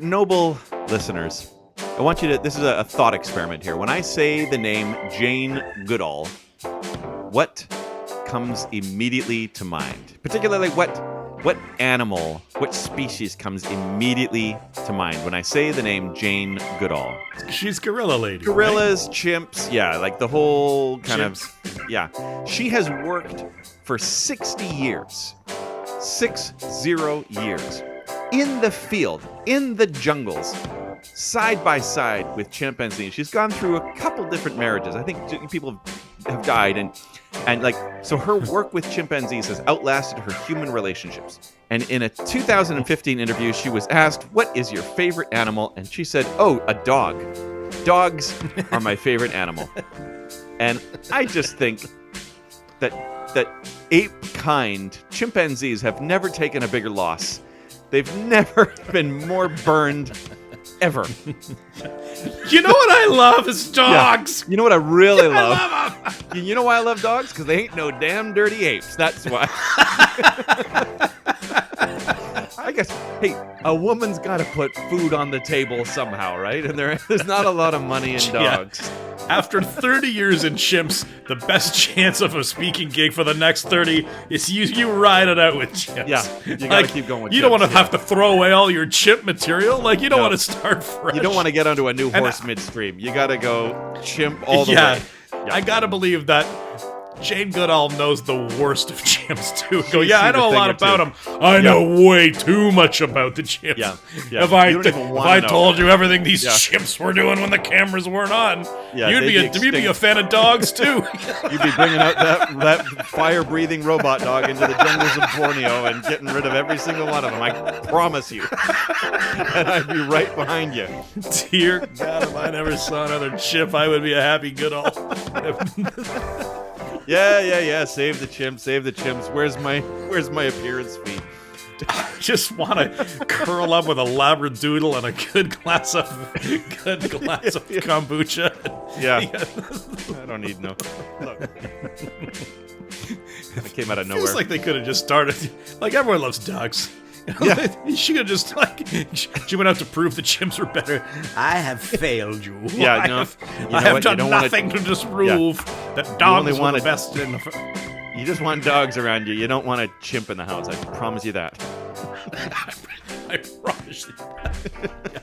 Noble listeners, I want you to, this is a thought experiment here. When I say the name Jane Goodall, what comes immediately to mind? Particularly what animal, what species comes immediately to mind when I say the name Jane Goodall? She's gorilla lady. Gorillas, right? Chimps, yeah, like the whole kind Chimps. of, yeah. She has worked for 60 years, 60 years, in the field, in the jungles, side by side with chimpanzees. She's gone through a couple different marriages. I think people have died, and like, so her work with chimpanzees has outlasted her human relationships. And in a 2015 interview, she was asked, "What is your favorite animal?" And she said, "Oh, a dog. Dogs are my favorite animal." And I just think that ape-kind chimpanzees have never taken a bigger loss. They've never been more burned ever. You know what I love is dogs. Yeah. You know what I really love? I love them. You know why I love dogs? Because they ain't no damn dirty apes. That's why. I guess, hey, a woman's got to put food on the table somehow, right? And there's not a lot of money in dogs. Yeah. After 30 years in chimps, the best chance of a speaking gig for the next 30 is you ride it out with chimps. Yeah, you gotta keep going with you chimps. don't want to have to throw away all your chimp material. Like, you don't want to start fresh. You don't want to get onto a new horse midstream. You gotta go chimp all the way. Yeah. I gotta believe that Jane Goodall knows the worst of chimps too. I know a lot about them. I know way too much about the chimps. Yeah. If I told you everything these chimps were doing when the cameras weren't on, you'd be a fan of dogs too. You'd be bringing out that fire-breathing robot dog into the jungles of Borneo and getting rid of every single one of them. I promise you. And I'd be right behind you. Dear God, if I never saw another chimp, I would be a happy Goodall. Yeah. Save the chimps. Where's my appearance fee? I just want to curl up with a labradoodle and a good glass of kombucha. Yeah. I don't need no. Look. It came out of nowhere. Feels like they could have just started. Like, everyone loves dogs. She could just, like, she went out to prove the chimps were better. I have failed you. Yeah, I have done nothing to disprove that dogs are the best in the... You just want dogs around you. You don't want a chimp in the house. I promise you that. I promise you that. Yeah.